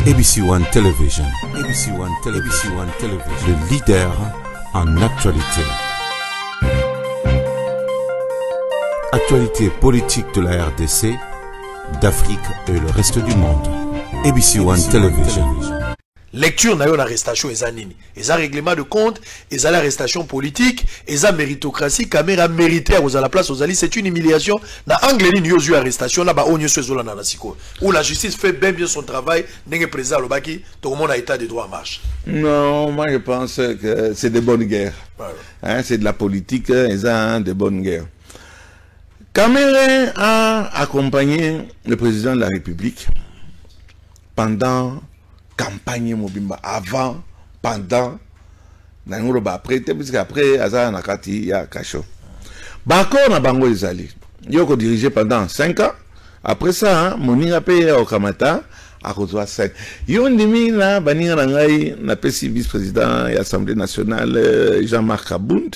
ABC One Television. ABC One Television. ABC One Television. Le leader en actualité. Actualité politique de la RDC, d'Afrique et le reste du monde. ABC One Television. Lecture na yo na arrestation eza nini? Eza règlement de compte, eza l'arrestation politique, eza méritocratie, caméra mérité à la place aux alliés, c'est une humiliation. Na anglais ni yo zu arrestation na ba onyo sozola na siko. Où la justice fait bien son travail, n'enge président lobaki, tout le monde a état de droit en marche. Non, moi je pense que c'est de bonnes guerres. Voilà. Hein, c'est de la politique, eza de bonnes guerres. Cameroun a accompagné le président de la République pendant campagne mobimba, avant, pendant, après, puisque après, Azar Nakati, il y a Kacho. Bakor na bango ezali. Yoko dirigé pendant 5 ans. Après ça, Moninga paye au Kamata, à Kozoa 5. Yon dimi na baninga nangai, na PC vice-président et Assemblée nationale, Jean-Marc Kabound.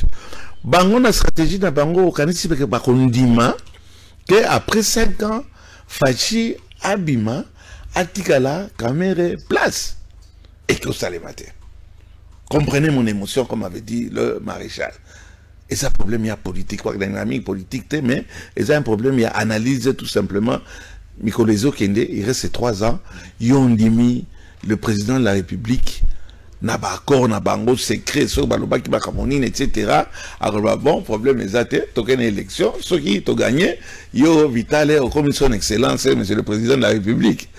Bango na stratégie na bango, kanisi peke bakondima, que après 5 ans, Fachi Abima, Atikala, Kamere, place. Et que ça les matin. Comprenez mon émotion, comme avait dit le maréchal. Et ça, problème, il y a politique, quoi, dynamique politique, mais il y a un problème, il y a analyse tout simplement. Mikolezo Kende, il reste 3 ans, Yondimi, le président de la République, n'a pas accord, n'a pas un secret, sur Baloba qui va camonine, etc. Alors, bon, problème, les athées, token élection, ceux qui ont gagné, yo vital, au commission d'excellence, monsieur le président de la République.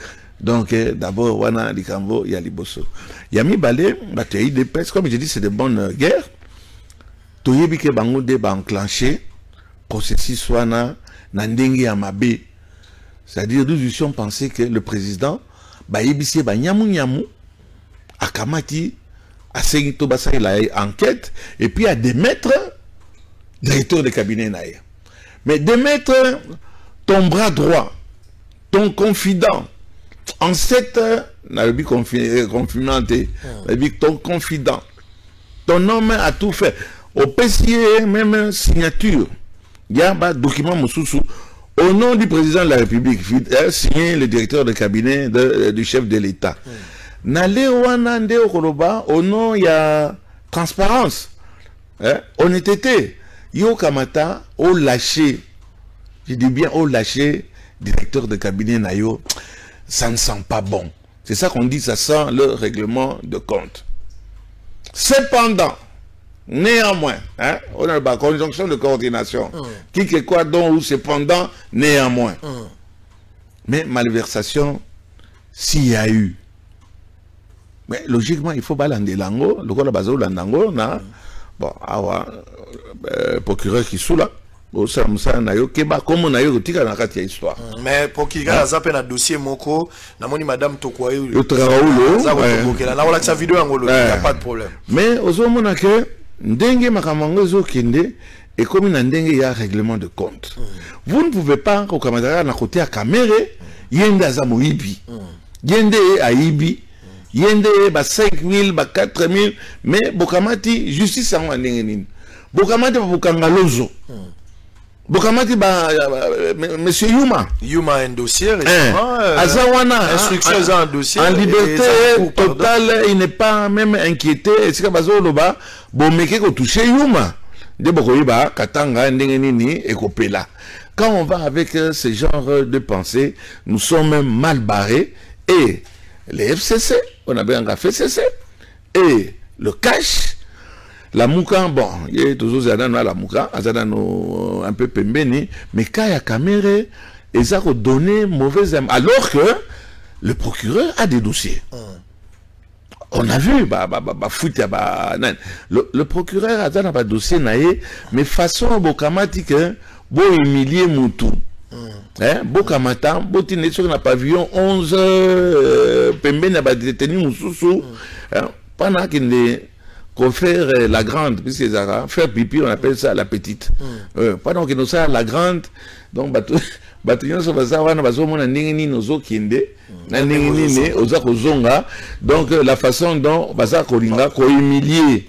Donc, d'abord, Wana, Likambo, Yaliboso. Yami Balé, bataille de pêche, comme je dis, c'est de bonnes guerres. Toyebi ke bango de ba enclenché, processus Wana, Nandenge Amabe. C'est-à-dire, nous eussions pensé que le président, ba yebisi, ba nyamu, Akamati, a Senito Basa, il a enquête, et puis à démettre directeur de cabinet Naïa. Mais démettre ton bras droit, ton confident, en cette confinante, ton confident, ton homme a tout fait. Au PCA, même signature, il y a un document Moussoussou, au nom du président de la République, signé le directeur de cabinet du chef de l'État. Nale Wanande Okoloba, au nom, il y a transparence, honnêteté. Yo Kamata, au lâché, je dis bien au lâché, directeur de cabinet Nayo. Ça ne sent pas bon. C'est ça qu'on dit, ça sent le règlement de compte. Cependant, néanmoins, hein, on a la conjonction de coordination. Qui que quoi donc ou cependant, néanmoins. Mais malversation, s'il y a eu. Mais logiquement, il faut balander l'ango. Le corps de bazo l'ango, na bon, awa procureur qui sous là. Mais pour qu'il y ait un dossier moko, madame Tokwayo, il n'y a pas de problème. Mais aux hommes, Ndenge Makamangozo Kende est comme un Ndenge, il y a un règlement de compte. Vous ne pouvez pas, au Kamadara, à côté à Kamere, Yende Azamoibi, Yende Aibi, Yende 5 000, 4 000, mais Bokamati, justice en Ndenge. Bokamati Bokangalozo. Bokamati ba monsieur Yuma. Yuma un dossier Azawana instruction un dossier en liberté totale, il n'est pas même inquiété. Est-ce que bazo loba bomeke ko toucher Yuma de bokoyiba katanga ndenge nini ekopela. Quand on va avec ce genre de pensée, nous sommes même mal barrés et les FCC, on a bien fait FCC et le cash. La Mouka, bon, il y a toujours la Mouka, un peu pembeni, mais quand il y a caméra, ils ont donné mauvaise alors que le procureur a des dossiers. On a vu, le procureur a des dossiers, mais façon bokamatique, bo humilier Moutou. Bokamata, botine sur un pavillon 11 pembeni a détenu Moussoussou, pendant qu'il est faire la grande, puisque faire pipi, on appelle ça la petite. Pendant que nous sommes la grande, donc, donc la façon dont humilier.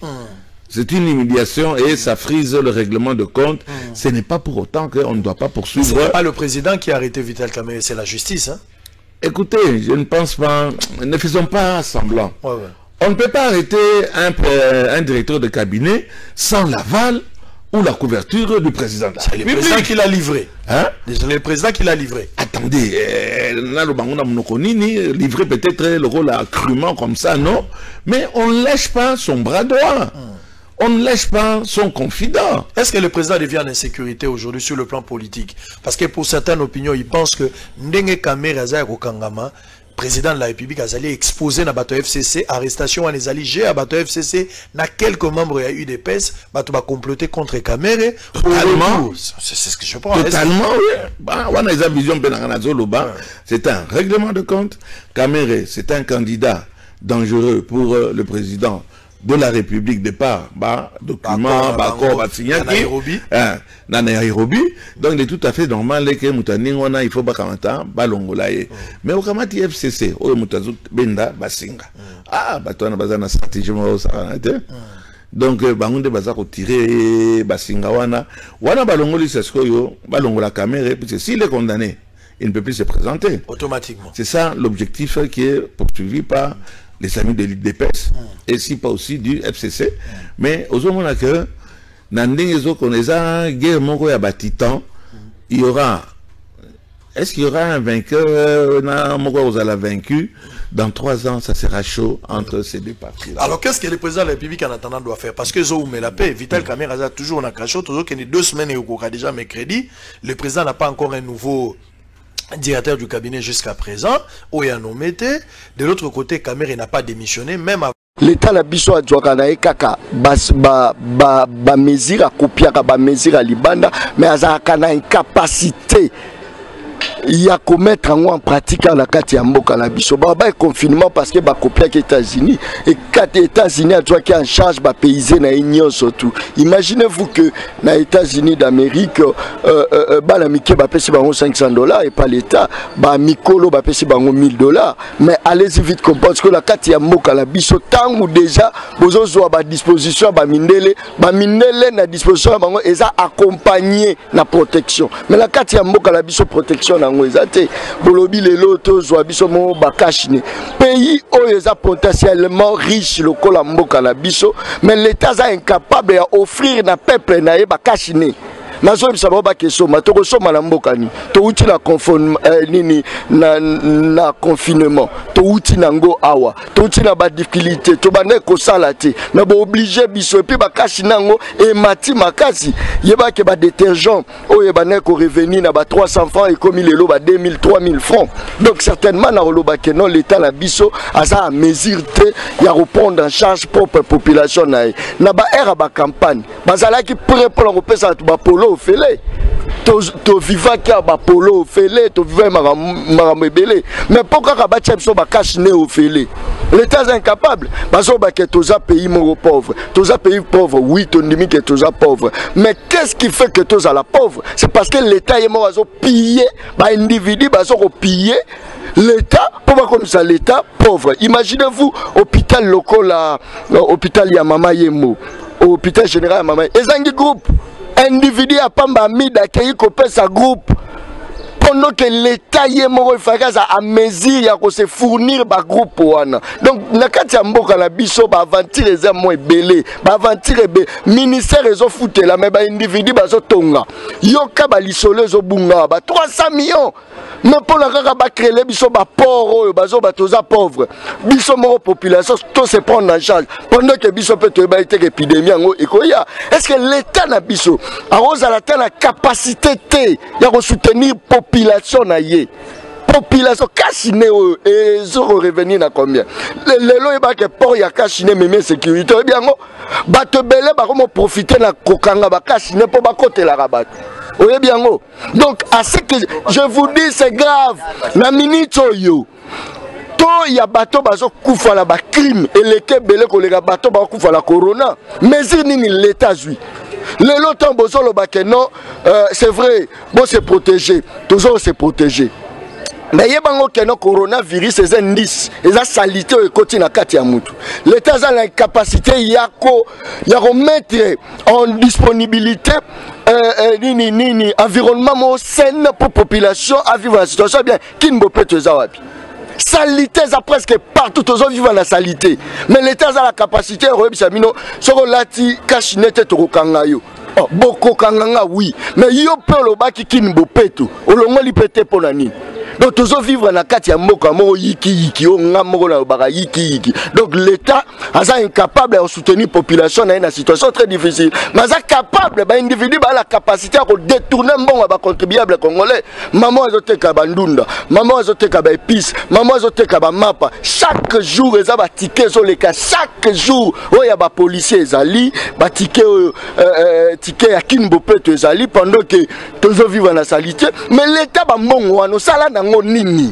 C'est une humiliation et ça frise le règlement de compte. Ce n'est pas pour autant qu'on ne doit pas poursuivre. Ce n'est pas le président qui a arrêté Vital Kamerhe, c'est la justice. Hein? Écoutez, je ne pense pas, ne faisons pas semblant. Ouais. On ne peut pas arrêter un directeur de cabinet sans l'aval ou la couverture du président. C'est le président qui l'a livré. Hein? C'est le président qui l'a livré. Attendez, livré peut-être le rôle crûment comme ça, non? Mais on ne lèche pas son bras droit. On ne lèche pas son confident. Est-ce que le président devient en insécurité aujourd'hui sur le plan politique? Parce que pour certaines opinions, ils pensent que Ndenge Kamera Kangama, président de la République, a allé exposer na bato FCC, arrestation en ezali, j'ai à bato FCC, na quelques membres il y a eu des pèses, bato va comploter contre Kamere. Totalement. C'est ce que je pense. Totalement, oui. C'est un règlement de compte. Kamere, c'est un candidat dangereux pour le président de la République de par document, Nairobi. Donc il est tout à fait normal que Moutaningona il faut bakamata balongolaye. Mais au Kamati FCC, au Moutazout Benda Basinga. Ah, batona bazana stratégie mo saranate. Donc bangunde bazako tirer Basinga wana balongoli c'est ce que yo balongola caméra parce que s'il est condamné, il ne peut plus se présenter automatiquement. C'est ça l'objectif qui est poursuivi par les amis de l'UDPS et si pas aussi du FCC. Mais aux hommes que il y aura, est-ce qu'il y aura un vainqueur? Vaincu dans 3 ans, ça sera chaud entre ces deux parties -là. Alors qu'est-ce que le président de la République en attendant doit faire? Parce que Zoou met la paix, Vital Kamerhe a toujours en cachot, toujours qu'il y a 2 semaines et au déjà mercredi, le président n'a pas encore un nouveau directeur du cabinet jusqu'à présent, où il y a nommé. De l'autre côté, Kamere n'a pas démissionné, même avant. L'État la biso a djouakana kaka ba mesure à copier ba mesure à libanda, mais azakana incapacité il y a qu'à mettre en pratique la carte ya mboka na biso ba confinement parce que ba copier aux États-Unis et quatre États-Unis a droit qui en charge ba paysans na union surtout. Imaginez-vous que na États-Unis d'Amérique ba la mike ba pesi bango $500 et pas l'État ba mikolo ba pesi bango $1000, mais allez-y vite comprendre que la carte ya mboka la biso tangu déjà bozo zo ba disposition ba mindele na disposition bango eza accompagné na protection, mais la carte ya mboka la biso protection na ngwezate bolobi lelo to zo biso mo bakashine pays oyo potentiellement riche lokola mboka na biso, mais l'État est incapable d'offrir na peuple na ye bakashine. Nazo bisaba ba keso matoko soma na mboka ni to uti na nini na confinement to uti na ngo awa to uti na ba difficulté to bande ko salate na ba obligé biso puis ba kashi nango e mati makasi yeba ke ba détergent oyo bane ko revenir na ba 300 francs et comme lelo ba 2000 3000 francs. Donc certainement na roloba ke non l'État la biso asa mesure te ya reprendre en charge propre population na ba era ba campagne bazala ki prêt pour repesa to ba polo ofele to vivant qui a ba polo ofele to vivant maramebele, mais pourquoi ka ba tchepso ba kashine ofele? L'État est incapable. Bazo ba ke toza pays mo pauvre, toza pays pauvre, oui to ndimi ke toza pauvre, mais qu'est-ce qui fait que toza la pauvre? C'est parce que l'État est mort bazo piller ba individu bazo ko piller l'État pour pas comme ça l'État pauvre. Imaginez-vous hôpital local là, hôpital ya mama yemo, hôpital général ya mama ezangi groupe individu à pamba mida qui copé sa groupe pendant que l'État y est mort à mesure à se fournir par groupe wana. Donc na kati ya mboka na biso ba aventure les moins belé ba aventure be ministère rezo fouté la mais ba individu bazo tonga yoka ba lisole zo bunga ba 300 millions. Mais pour la kaka ba créer biso ba pauvre bazo ba toza pauvre biso moro population tout se prendre en charge pendant que biso peut te ba été épidémie ngo ekoya. Est-ce que l'État na biso a rosa la capacité te ya ko soutenir population na ye population kashine et zo revenir na combien lelo e ba ke port ya kashine même sécurité bien ngo bato belé ba ko profiter na kokanga ba kashine pour ba côté la rabat. Oui bien ngo. Donc à ce que je vous dis c'est grave na minute yo to ya bato bazo kufa la ba crime et les kebele ko les bato ba kufa la corona mesure nini l'État jui le longtemps bozolo ba que non c'est vrai bon se protéger toujours se protéger mais yebango keno coronavirus eza ndis eza salité ekoti na kati ya mutu. L'état a la capacité yako mettre en disponibilité environnement sain pour population à vivre la situation bien qui ne peut pas wapi. Salité ça presque partout tous vivent la salité. Mais l'état a la capacité rebishamino soko lati kashinete to kangayo. Oh, boko kanganga oui, mais yo pe lo baki kinbo peto. Olongo li pété pour la nini. Donc tous vivre na kati ya mboka mo yiki o ngamoko na baka yiki. Donc l'état est incapable de soutenir population dans une situation très difficile. Mais est capable ba individu ba la capacité à détourner mbongo ba contribuable congolais. Maman azoteka bandunda, maman azoteka ba épices, maman azoteka ba mapa. Chaque jour eza ba ticket sur les cas. Chaque jour oya ba policier ezali, ba ticket ticket ya kinbo peto ezali pendant que tous vivre na salité. Mais l'état ba mbongo wana sala nini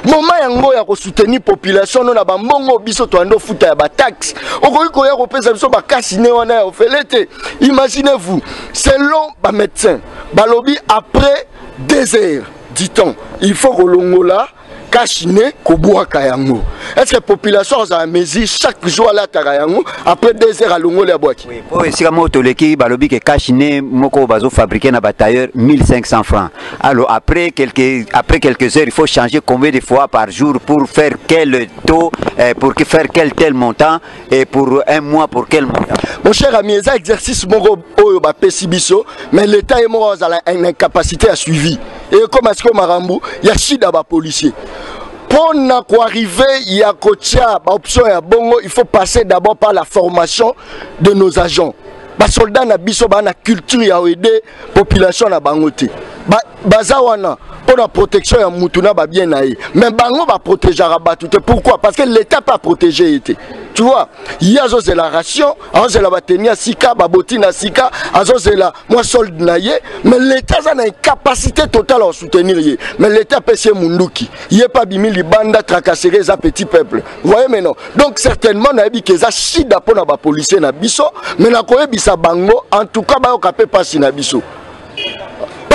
moment yango ya ko soutenir population na ba mbongo biso to ando futa ya ba taxe okoki ko ya ko pesa biso ba kasine wana ya ofelete. Imaginez-vous selon ba médecin balobi après 2 heures dit-on il faut que longola kashine kobuaka yango. Est-ce que la population a mesure chaque jour à la tarayango après 2 heures à longo la boîte? Oui, pour essayer de leki balobi que kashine moko bazo fabriquer na batailleur 1500 francs. Alors après quelques heures, il faut changer combien de fois par jour pour faire quel taux, pour faire quel tel montant et pour un mois pour quel montant. Mon cher ami, ça exercice moko oyo ba pesibiso, mais l'état est mort à une incapacité à suivi. Et comme est-ce que Marambu, il y a chida ba policier. Pour arriver, il y a option ya bongo, il faut passer d'abord par la formation de nos agents. Les soldats na biso ba na culture ya aider population na bangote. Bazawana pour la protection ya mutuna ba bien naé. Mais bango va protéger rabatu. Pourquoi? Parce que l'état pas protégé été. Tu vois, il y a la ration, il y a la batenia sika, babotina sika, il y a moi solde naé, mais l'état a une capacité totale à soutenir. Mais l'état pèse munduki. Il n'y a pas bimi libanda tracasser les petits peuples. Vous voyez maintenant. Donc certainement na bi que ça chida pour na ba policier na biso, mais na koye bisa bango en tout cas ba okapé pas si na biso.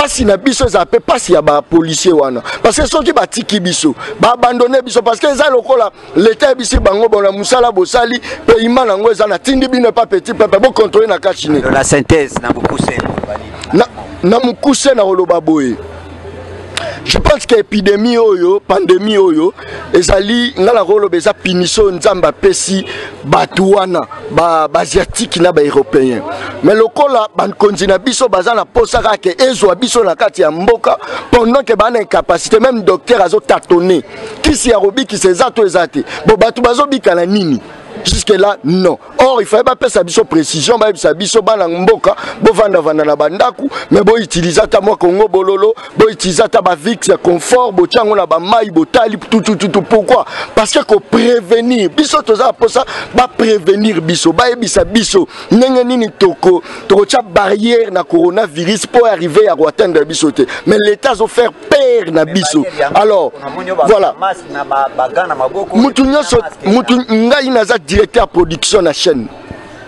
Si na biso za pe pas si ya ba policier wana parce que ceux qui batiki biso ba abandonner biso parce que za lokola l'état bisi bango bona musala bosali pe imana ngo za na tindi bino pas petit peuple bo contrôler na kachine la synthèse na mukuse na mukuse na oloba boye. Je pense que l'épidémie oyo, pandémie oyo, ezali ngala rolo beza punition nzamba pesi batuana ba asiatique na ba européen. Mais lokola ban konzina biso bazana posaka ke ezwa biso na kati ya mboka pendant que bana incapacité même docteur azo tâtonner. Qui si arobi qui se zato ezate. Bo batu bazo bikana nini? Jusque là non. Or il fallait pas faire sa biso précision, ba sa biso bana mboka, bo vanda na bandaku, mais bo utiliser ta moi Congo bololo, bo utiliser ta ba vix confort, bo tiango na ba mai bo tali tout. Pourquoi? Parce que ko prévenir biso toza pour ça, ba prévenir biso, ba ebisa biso. Ndenge nini toko tia barrière na coronavirus pour arriver à atteindre biso te. Mais l'état zo faire peur na biso. Alors voilà. Mutu ngai naza directeur production na chaîne.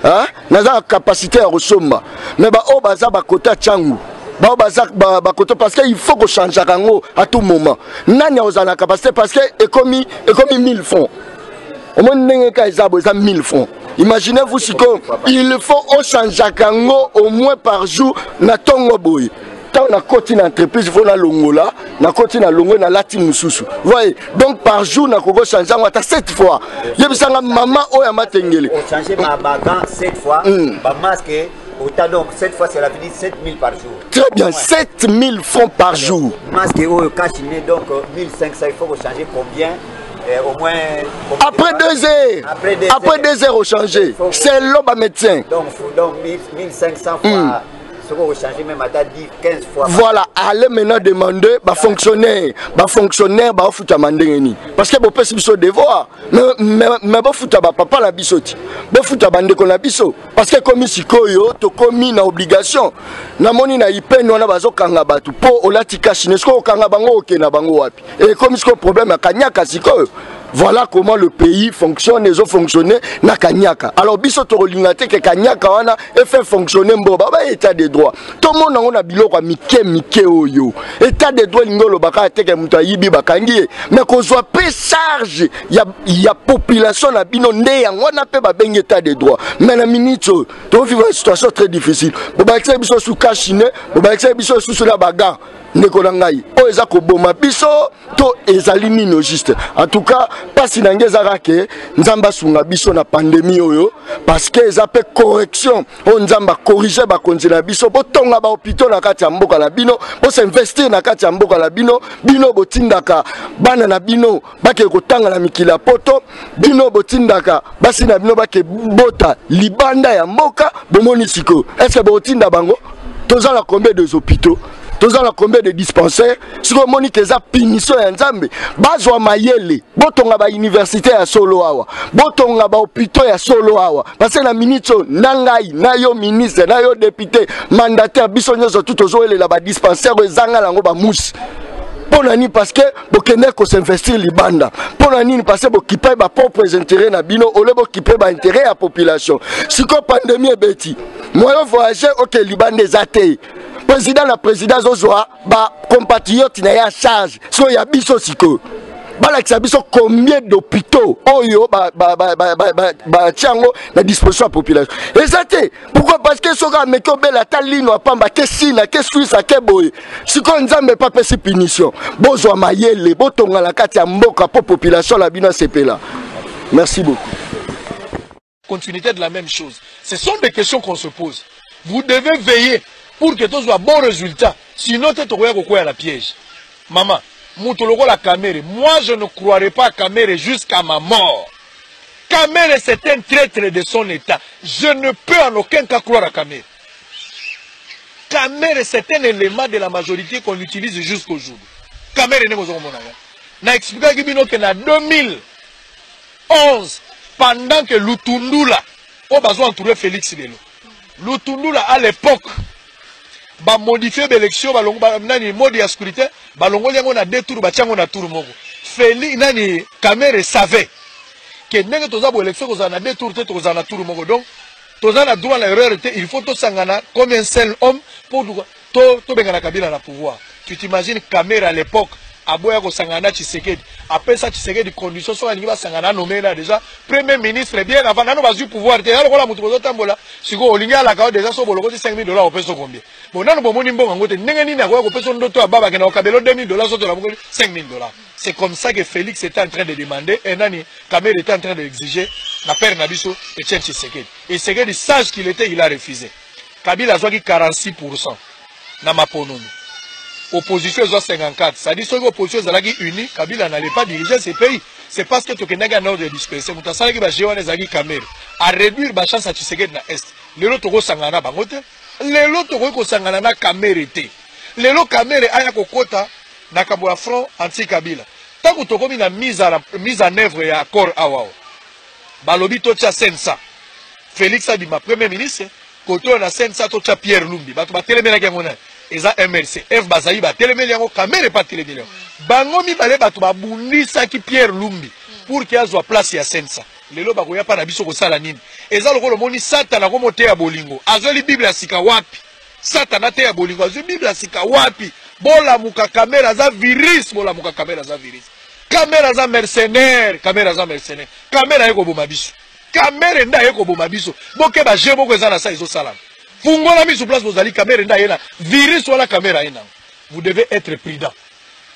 Hein? Naza capacité à resomba. Mais ba o baza ba kota changu. Ba baza ba kota parce qu'il faut que change kango à tout moment. Nani ozana capacité parce que économie 1000 francs. Au moins ndenge ka ezabo za 1000 francs. Imaginez-vous si il faut au change kango au moins par jour na tongo boy. Tant on a continué l'entreprise, il faut la longola, na continue à longo na lati mususu. Voyez, donc par jour na koko changer on a 7 fois. Yebisanga maman o ya matengele. On changer ma bagan 7 fois, ba masque donc cette fois c'est la vie 7000 par jour. Très bien, 7000 francs par jour. Masque au cachiné donc 1500, il faut changer combien? Au moins après 2 heures. Après 2 heures au changer. C'est l'homme médecin. Donc 1500 fois. Même à 15 fois. Voilà, allez maintenant demander bah fonctionnaire, bah fouta mandengeni. Parce que bon peut se devoir. Mais bon fouta bah papa la bisoti. Bon fouta bande ko la biso. Parce que comme ici koyo to komi na obligation. Na moni na ipe no na bazo kanga batu. Po olati kashine sko kanga bango ke na bango wapi. Et comme ici problème kanyaka sikoyo. Voilà comment le pays fonctionne, ils ont fonctionné na Kanyaka. Alors biso to lingate que Kanyaka wana et fait fonctionner mboba ba état de droit. Tout le monde on a biloko mike oyo. État de droit lingolo baka te ke muta yibi bakangi mais qu'on soit peu charge y a population na bino nde yango na pe ba bengi état de droit. Mais na minute to vivre une situation très difficile. Boba exé biso sous kashine, boba exé biso sous la bagarre. Nekolangai o eza ko boma biso to ezali nino juste en tout cas pasi na ngeza ke nzamba sunga biso na pandémie oyo parce que eza pe correction o nzamba corriger ba konzi na biso botonga ba hôpital na kati ya mboka la bino bo s'investir na kati ya mboka la bino botindaka bana na bino bake kotanga na mikila poto bino botindaka basi na bino bake bota libanda ya mboka bomoni siko est-ce que botinda bango tozala combien de hôpitaux toza la combien de dispensaires si on monique eza punition ya nzambe bazwa mayele botonga ba université ya solo awa botonga ba hôpital ya solo awa parce que la ministre nangai na yo ministre na yo député mandataire biso nyoso tout ozoelela ba dispensaire ezanga lango ba mousse pona ni parce que bokende ko s'investir libanda pona ni parce que bokipa ba propres intérêts na bino ole bokipa ba intérêt ya population si ko pandémie beti moyen voyager OK libanda ezate président la présidence ozwa ba compatriotes na ya charge so ya biso siko balakisa biso combien d'hôpitaux oyo ba tiango na disposition de population ezate pourquoi parce que soka meko bela talino apamba ke sina ke suisse ke boye siko nzambe pa pesi punition bozwa mayele botonga la kati ya mboka po population la bino sepela. Merci beaucoup. Continuité de la même chose. Ce sont des questions qu'on se pose. Vous devez veiller pour que tout soit bon résultat. Sinon, tu es à la piège. Maman, la caméra. Moi, je ne croirai pas à caméra jusqu'à ma mort. Caméra, c'est un traître de son état. Je ne peux en aucun cas croire à caméra. Caméra, c'est un élément de la majorité qu'on utilise jusqu'aujourd'hui. Caméra, n'a expliqué que en 2011, pendant que Lutundula, on a besoin de trouver Félix Lelo. Lutundula, à l'époque, ba modifier l'élection, ba nani mode de sécurité, ba longo liango na deux tours, ba tiango na tour moko. Félix nani Kamere savait que nenge toza bo élection ko na deux tours te ko na tour moko. Donc toza na droit à l'erreur, il faut to sangana comme un seul homme pour to bengana Kabila na pouvoir. Tu t'imagines Kamere à l'époque aboya ko sangana Tshisekedi. Après ça Tshisekedi condition so alingi ba sangana nommé là déjà premier ministre bien avant nano bazu pouvoir te yalo la mutu bozotambola siko olinga la ka déjà so boloko $5,000 au peso combien bon nano bomoni mbongo ngote ndenge nini akoya ko peso ndoto ababa kena okabelo $2,000 so to la bokoli $5,000. C'est comme ça que Félix était en train de demander et nani Kamere était en train d'exiger na père Nabiso et Tshisekedi. Et Tshisekedi sage qu'il était, il a refusé. Kabila a 46% na maponono. Opposition est 54. Ça dit que l'opposition est unie, Kabila n'allait pas diriger ce pays. C'est parce que tu as un ordre de disperser. Tu as dit que Kamere à réduire la chance à Tshisekedi na Est. Les autres sangana bangote. Les autres sangana na Kamere te. Les autres Kamere aya kokota na kabwa front anti-Kabila. Tant que tu as mis la mise en œuvre et accord awao. Balobi tocha sensa. Félix a dit ma premier ministre. Koto na sensa tocha Pierre Lumbi. Batu batele mena kiangona. Eza MRC F bazayi ba telemeli yango Kamere pa telemeli bango mibale bato babundisa ki Pierre Lumbi pour qu'il azwa place ya sensa lelo bakoya pa na biso ko sala nini eza lokolo moni satana ko mote ya bolingo azoli Bible ya sika wapi satana te ya bolingo azoli Bible ya sika wapi bola muka Kamere za virus bola muka Kamere za virus Kamere za mercenaire Kamere za mercenaire Kamere yeko boma biso Kamere nda yeko boma biso boke ba jebo ko eza na sa izo sala Fungola mis sur place vos alliés Kamere nda yena virus wala Kamere yena. Vous devez être prudent.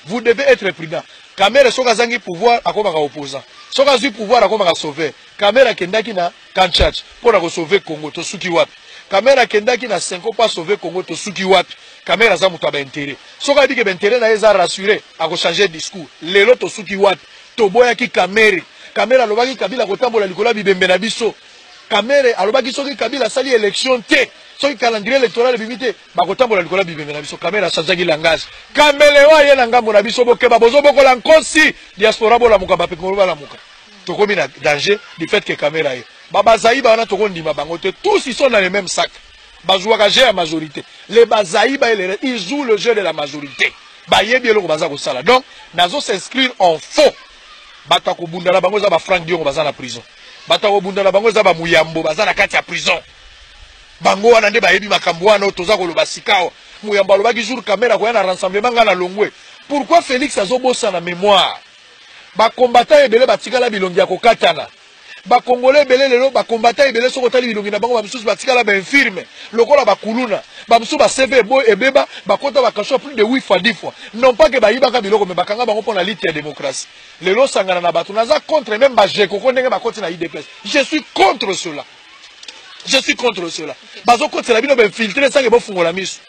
Vous devez être prudent. Kamere soka zangi pouvoir akoma ka opposant. Soka zi pouvoir akoma ka sauver. Kamere kendaki na Kanchach pour na sauver Congo to suki wapi. Kamere kendaki na 5 pas sauver Congo to suki wapi. Kamere za mutu ba intérêt. Soka dit que intérêt na eza rassurer ako changer discours. Lelo to suki wapi. To boya ki Kamere. Kamere alobaki Kabila kotambola likola bibembe na biso. Kamere alobaki soki Kabila sali élection te. Soki calendrier électoral bimité bakotambola likola bibembe na biso Kamere achangaki langage Kamele wa ye na ngambo na biso bokeba bozo bokola nkosi diaspora bola muka ba pekolo bala muka tokomi na danger du fait que Kamere aye babazaïba wana tokondima bango te tous ils sont dans le même sac bazouaka jeu à majorité les bazaïba ils jouent le jeu de la majorité ba yebi eloko baza ko sala donc nazo s'inscrire en faux Batako bundala bango za ba Frank Diongo baza na prison. Batako bundala bango za ba Muyambo baza na kati ya prison. Bango wana nde bayebi makambo wana toza koloba sikao. Muyambo alobaki jour caméra ko yana rassemblement nga na Longwe. Pourquoi Félix azobosa na mémoire? Ba combattant ebele batikala bilongi ya kokatana. Ba congolais belé lelo ba combattant ebele soko tali bilongi na bango ba misusu batikala ba infirme lokola ba kuluna ba misusu ba CV boy ebeba ba kota ba kaso plus de 8 fois 10 fois non pas que ba yibaka biloko mais bakanga bango pona lite ya démocratie lelo sangana na batu naza contre même ba jeko ko ndenge ba koti na IDPS. Je suis contre cela. Je suis contre cela. Bazo koti la bino ba infiltrer sange bo fungola miso.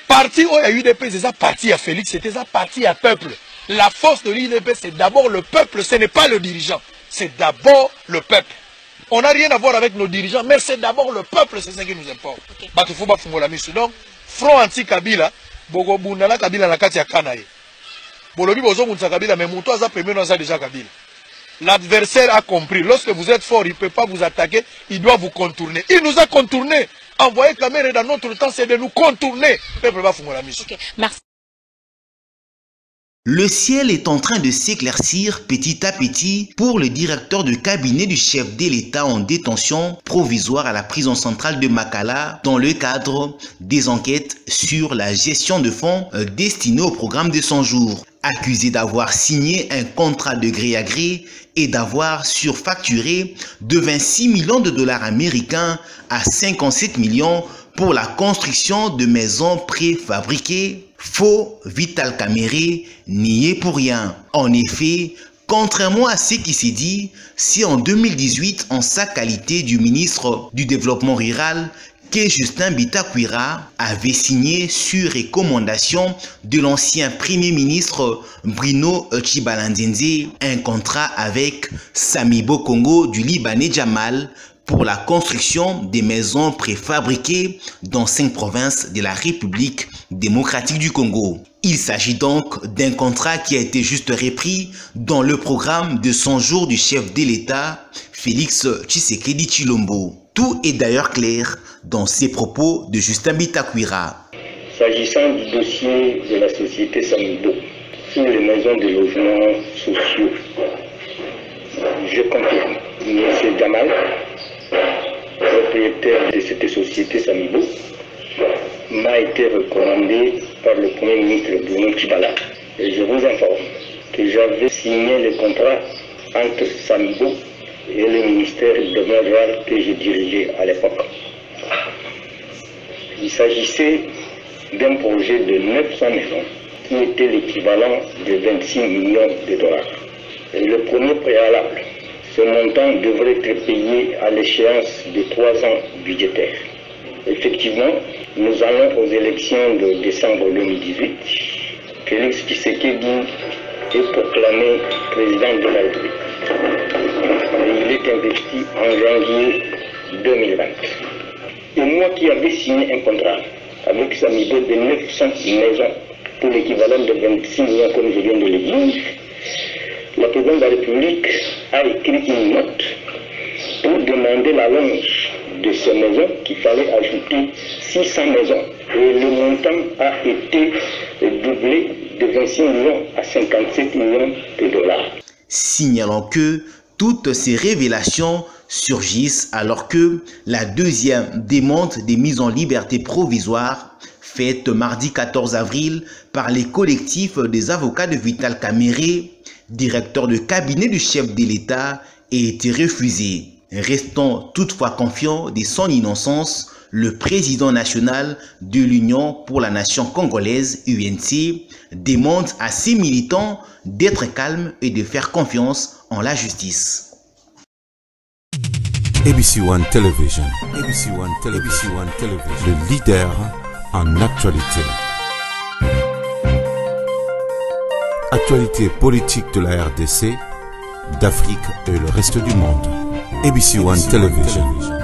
Parti o ya UDPS c'est ça parti à Félix, c'était ça parti à peuple. La force de l'UDPS c'est d'abord le peuple, ce n'est pas le dirigeant. C'est d'abord le peuple. On n'a rien à voir avec nos dirigeants, mais c'est d'abord le peuple, c'est ça qui nous importe. Donc, front anti-Kabila, Bogo Bundala Kabila na kati ya Kanaye. Bolobi Bozo Mounsa Kabila, mais Mouto a premier nom déjà Kabila. L'adversaire a compris. Lorsque vous êtes fort, il ne peut pas vous attaquer, il doit vous contourner. Il nous a contourné. Envoyer caméra dans notre temps, c'est de nous contourner. Le peuple va faire la mission. Merci. Le ciel est en train de s'éclaircir petit à petit pour le directeur de cabinet du chef de l'État en détention provisoire à la prison centrale de Makala dans le cadre des enquêtes sur la gestion de fonds destinés au programme de 100 jours. Accusé d'avoir signé un contrat de gré à gré et d'avoir surfacturé de 26 millions de dollars américains à 57 millions pour la construction de maisons préfabriquées. Faux Vital Kamerhe nié pour rien. En effet, contrairement à ce qui s'est dit, c'est en 2018, en sa qualité du ministre du Développement rural, que Justin Bitakwira avait signé sur recommandation de l'ancien Premier ministre Bruno Chibalanzenze un contrat avec Samibo Congo du Libanais Jamal pour la construction des maisons préfabriquées dans 5 provinces de la République démocratique du Congo. Il s'agit donc d'un contrat qui a été juste repris dans le programme de 100 jours du chef de l'État, Félix Tshisekedi Tshilombo. Tout est d'ailleurs clair dans ces propos de Justin Bitakwira. S'agissant du dossier de la société Samibo sur les maisons de logement sociaux, je confirme, M. Jamal, propriétaire de cette société Samibo, m'a été recommandé par le Premier ministre Bruno Tshibala. Et je vous informe que j'avais signé le contrat entre Samibo et le ministère du Développement rural que je dirigeais à l'époque. Il s'agissait d'un projet de 900 maisons qui était l'équivalent de 26 millions de dollars. Et le premier préalable, ce montant devrait être payé à l'échéance de 3 ans budgétaires. Effectivement, nous allons aux élections de décembre 2018. Félix Tshisekedi est proclamé président de la République. Et il est investi en janvier 2020. Et moi qui avais signé un contrat avec Samibo de 900 maisons pour l'équivalent de 26 millions comme je viens de le dire, la présidente de la République a écrit une note pour demander l'allonge de ces maisons qu'il fallait ajouter 600 maisons. Et le montant a été doublé de 26 millions à 57 millions de dollars. Signalant que toutes ces révélations surgissent alors que la deuxième demande de mise en liberté provisoire faite mardi 14 avril par les collectifs des avocats de Vital Kamerhe, directeur de cabinet du chef de l'État, a été refusée. Restant toutefois confiant de son innocence, le président national de l'Union pour la nation congolaise, UNC, demande à ses militants d'être calmes et de faire confiance en la justice. ABC One Television. ABC One Television. ABC One Television. Le leader en actualité. Actualité politique de la RDC, d'Afrique et le reste du monde. ABC One Television.